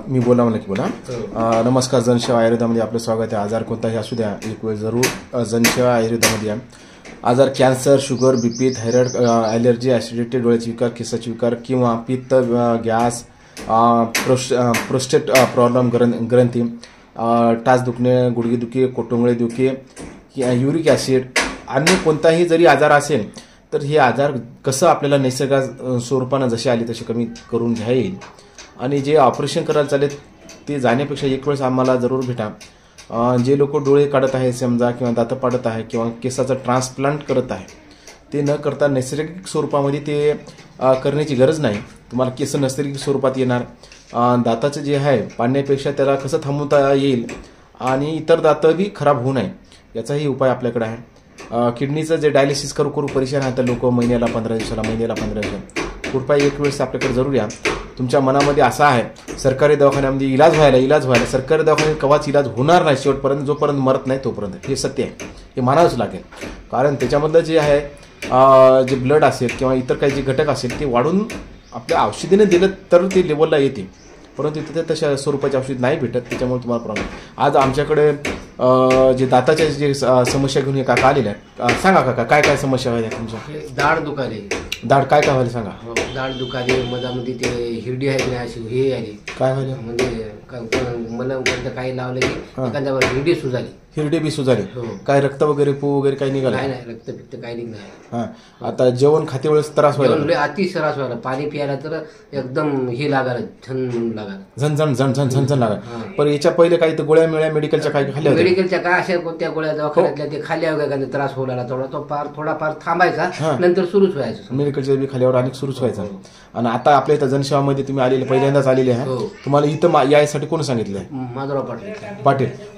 मी बोला म्हणलं की बोला. नमस्कार, जनसेवा आयुर्वेदामध्ये आपलं स्वागत आहे. आजार कोणताही असू द्या, एक वेळ जरूर जनसेवा आयुर्वेदामध्ये या. आजार cancer, sugar, BP, thyroid, allergy, acidity, डोळ्याचे विकार, केसाचे विकार किंवा पित्त, गॅस, प्रोस्टेट प्रॉब्लेम, ग्रंथी, टाच दुखणे, गुडघेदुखी, कोटुंबळे दुखी, युरिक ॲसिड, अन्य कोणताही जरी आजार असेल तर हे आजार कसं आपल्याला नैसर्गिक स्वरूपानं जसे आले तसे कमी करून घ्या येईल. आणि जे ऑपरेशन करायला चालेल ते जाण्यापेक्षा एक वेळेस आम्हाला जरूर भेटा. जे लोक डोळे काढत आहे समजा, किंवा दात पाडत आहे, किंवा केसाचं ट्रान्सप्लांट करत आहे, ते न करता नैसर्गिक स्वरूपामध्ये ते करण्याची गरज नाही. तुम्हाला केस नैसर्गिक स्वरूपात येणार. दाताचं जे आहे पाडण्यापेक्षा त्याला कसं थांबवता येईल आणि इतर दातं बी खराब होऊ नये याचाही उपाय आपल्याकडे आहे. किडनीचं जे डायलिसिस करू परेशान आहे तर लोक महिन्याला 15 दिवसाला कृपया एक वेळेस आपल्याकडे जरूर या. तुमच्या मनामध्ये असा आहे सरकारी दवाखान्यामध्ये इलाज व्हायला सरकारी दवाखान्यात कवाच इलाज होणार नाही शेवटपर्यंत, जोपर्यंत मरत नाही तोपर्यंत. हे सत्य आहे, हे मानावंच लागेल. कारण त्याच्यामधलं जे आहे जे ब्लड असेल किंवा इतर काही जे घटक असेल ते वाढून आपल्या औषधीने दिलं तर ते लेवलला येते, परंतु तिथे तशा स्वरूपाचे औषध नाही भेटत. त्याच्यामुळे तुम्हाला प्रॉब्लेम. आज आमच्याकडे जे दाताच्या जे समस्या घेऊन हे काका आलेले आहेत. सांगा काका, काय काय समस्या व्हायला तुमच्या? दाढ दुखाले. दाढ काय काय व्हायला सांगा? दाढ दुखाले, मधामध्ये ते हिरडी आहे की अशी हे आली. काय व्हायला म्हणजे मला काही लावलं की एखाद्यावर हिरडी सुजाली. हिरडी बी सुजाली. काय रक्त वगैरे पू वगैरे काही निघालं? नाही, रक्त पित्त काही निघणार. हा, आता जेवण खाते वेळेस त्रास व्हायला? अति त्रास व्हायला. पाणी प्यायला तर एकदम हे लागायला, झणझण लागायला. पण याच्या पहिले काही तर गोळ्या मिळ्या मेडिकलच्या काय खाल्ल्या? मेडिकलच्या काय अशा कोणत्या गोळ्या दवाखान्यातल्या ते खाल्ल्या वगैरे त्रास होऊ लागला. थोडाफार थांबायचा, नंतर सुरूच व्हायचं. मेडिकलच्या बी खाल्यावर अनेक सुरूच व्हायचा. आणि आता आपल्या इथं जनसेवामध्ये तुम्ही आलेले पहिल्यांदाच आलेले आहे. तुम्हाला इथं यासाठी कोण सांगितलंय? माधवराव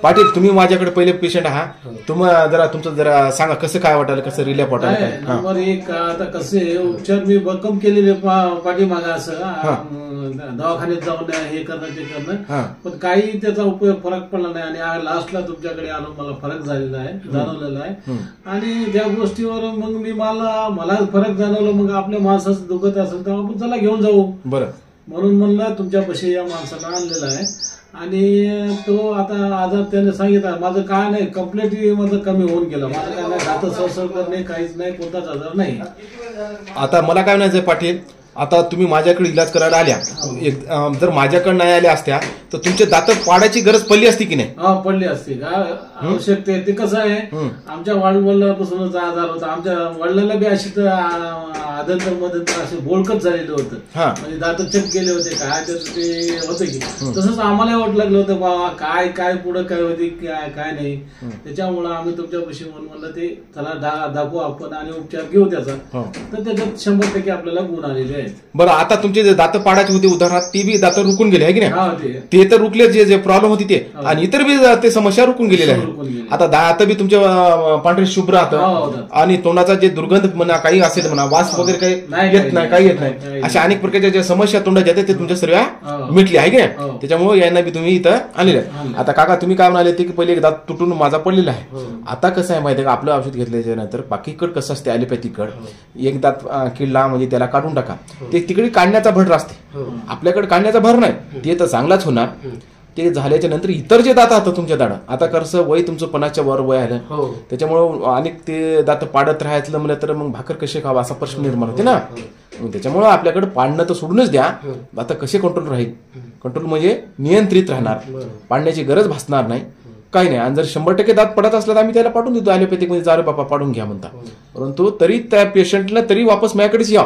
पाटील, तुम्ही माझ्याकडे पहिले पेशंट आहात. तुम्हाला जरा तुमचं जरा सांगा कसं काय वाटायला, कसं रिलॅप वाटायला? नंबर एक, आता कसे उपचार मी भक्कम केलेले पाठीमागा असं दवाखान्यात जाऊन हे करणं ते करणं, पण काही त्याचा उपयोग फरक पडला नाही. आणि लास्टला तुमच्याकडे आलो, मला फरक झालेला आहे, जाणवलेला आहे. आणि त्या गोष्टीवर मग मला फरक जाणवलं. मग आपल्या माणसाचं दुखत असेल तर आपण चला घेऊन जाऊ. बरं, म्हणून म्हणलं तुमच्यापाशी या माणसाला आणलेला आहे. आणि तो आता आजार त्याने सांगितलं. माझं काय नाही, कम्प्लीटली माझं कमी होऊन गेलं. माझं काय नाही, दात सरसर करणे, काहीच नाही, कोणताच आजार नाही. आता मला काय म्हणायचं पाटील, आता तुम्ही माझ्याकडे इलाज करायला आल्या, जर माझ्याकडे नाही आल्या असत्या तर तुमचे दात पाडायची गरज पडली असती की नाही? पडली असती का? आवश्यक ते कसं आहे, आमच्या वडिलांपासूनच आजार होता. आमच्या वडिलांना बी अशी आदंतर मदंतर असे बोलकत झालेलं होतं. म्हणजे दात चेक केले होते, काय ते होतं की तसंच आम्हाला वाटलं लागलं होतं बाबा काय काय पुढं काय होते काय नाही. त्याच्यामुळं आम्ही तुमच्यापाशी म्हणलं ते चला दाखवू आपण आणि उपचार घेऊ त्याचा. तर त्याच्यात 100% आपल्याला गुण आलेले आहेत. बरं, आता तुमचे जे दात पाडायचे होते उदाहरणार्थ ती बी दात रुकून गेले आहे की नाही? ते तर रुकले, जे प्रॉब्लेम होती ते, आणि इतर बी ते समस्या रुकून गेलेल्या आहे. आता दात बी तुमच्या पांढरे शुभ्र राहतं आणि तोंडाचा जे दुर्गंध म्हणा, काही असेल म्हणा, वास वगैरे काही येत नाही. अशा अनेक प्रकारच्या ज्या समस्या तोंडात येतात ते तुमच्या सर्व मिटली आहे की नाही? त्याच्यामुळे यांना बी तुम्ही इथं आणलेलं आहे. आता काका तुम्ही काय म्हणाले ते की पहिले एक दात तुटून माझा पडलेला आहे. आता कसं आहे माहिती आहे का, आपलं औषध घेतल्याच्या नंतर बाकीकड कसं असते ॲलोपॅथीकड, एक दात किडला म्हणजे त्याला काढून टाका, ते तिकडे काढण्याचा भर असते. आपल्याकडे काढण्याचा भर नाही, ते तर चांगलाच होणार. ते झाल्याच्या नंतर इतर जे दात आहेत तुमच्या दाढ, आता कसं वय तुमचं 50च्या वर वय आलं, त्याच्यामुळं अनेक ते दात पाडत राहायचं म्हणलं तर मग भाकर कसे खावा असा प्रश्न निर्माण होते ना. त्याच्यामुळं आपल्याकडे पाडणं तर सोडूनच द्या, दात कसे कंट्रोल राहील. कंट्रोल म्हणजे नियंत्रित राहणार, पाडण्याची गरज भासणार नाही, काही नाही. आणि जर 100% दात पडत असला तर आम्ही त्याला पाडून देतो ॲलोपॅथिक मध्ये, जा रे बापा पाडून घ्या म्हणता. परंतु तरी त्या पेशंटला तरी वापस माझ्याकडेच या.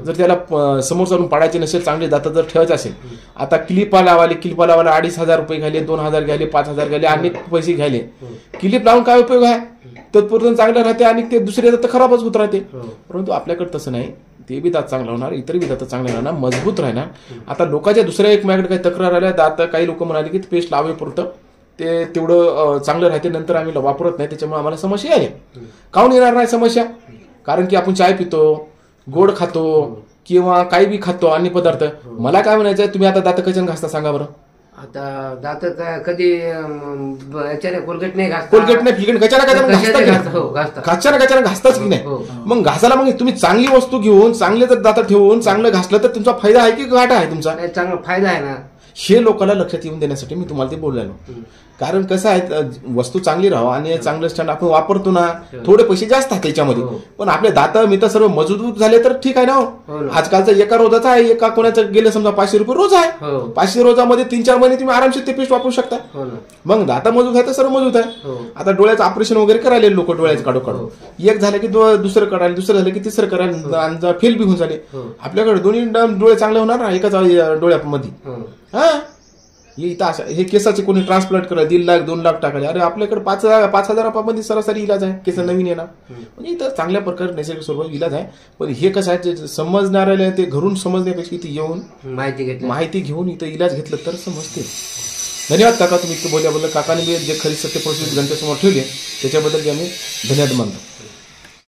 जर त्याला समोर चालून पाडायचे नसेल, चांगले दात जर ठेवायचे असेल, आता क्लिपा लावायला 2,500 रुपये घ्यायले, 2,000 घ्यायले, 5,000 घ्यायले, अनेक पैसे घ्यायले. क्लिप लावून काय उपयोग आहे? तत्पूर्वी चांगलं राहते आणि ते दुसरे दात खराबच होत राहते. परंतु आपल्याकडे तसं नाही, ते बी दात चांगला होणार, इतर बी दात चांगले राहणार, मजबूत राहणार. आता लोकांच्या दुसऱ्या एक माझ्याकडे काही तक्रार आल्या, दात काही लोक म्हणाले की पेस्ट लावे पुरतं ते तेवढं चांगलं राहते, नंतर आम्ही वापरत नाही, त्याच्यामुळे आम्हाला समस्या आहे. काहून येणार नाही समस्या? कारण की आपण चाय पितो, गोड खातो किंवा काही बी खातो अन्न पदार्थ. मला काय म्हणायचं, तुम्ही आता दात कशाने घासता सांगा बरं? आता दात कधी याच्याने कोलगेट नाही घासता. कोलगेट नाही फिलगेट कचाना घासताच की नाही. मग घासायला मग तुम्ही चांगली वस्तू घेऊन चांगले जर दात ठेवून चांगलं घासलं तर तुमचा फायदा आहे की घाटा आहे तुमचा? चांगला फायदा आहे ना. हे लोकांना लक्षात येऊन देण्यासाठी मी तुम्हाला ते बोललेलो. कारण कसं आहे, वस्तू चांगली राहावं आणि चांगलं स्टँड आपण वापरतो ना, थोडे पैसे जास्त आहेत त्याच्यामध्ये, पण आपले दात मित्र सर्व मजबूत झाले तर ठीक आहे ना. आजकालचा एका रोजाचा आहे, एका कोणाचं गेलं समजा 500 रुपये रोज आहे. 500 रोजामध्ये 3-4 महिने तुम्ही आरामशीर ते पेस्ट वापरू शकता. मग दात मजबूत आहे तर सर्व मजबूत आहे. आता डोळ्याचं ऑपरेशन वगैरे करायला लोक डोळ्याचं काढू एक झालं की दुसरं करायला, दुसरं झालं की तिसरं करायला, फेल बी होऊन झाले. आपल्याकडे दोन्ही डोळे चांगले होणार ना एकाच डोळ्यामध्ये. हा इथं अशा हे केसाचे कोणी ट्रान्सप्लांट करायला 1.5 लाख 2 लाख टाकायला, अरे आपल्याकडे 5,000 सरासरी इलाज आहे. केस नवीन येणार म्हणजे इथं चांगल्या प्रकारे नैसर्गिक स्वरूपात इलाज आहे. पण हे कसं आहे, समजणाऱ्याला ते घरून समजण्यापेक्षा इथे येऊन माहिती घेऊन इथं इलाज घेतलं तर समजते. धन्यवाद काका, तुम्ही इतकं बोलल्याबद्दल. काकाने जे खरी सत्य परिस्थिती जनतेसमोर ठेवली त्याच्याबद्दल आम्ही धन्यवाद मानतो.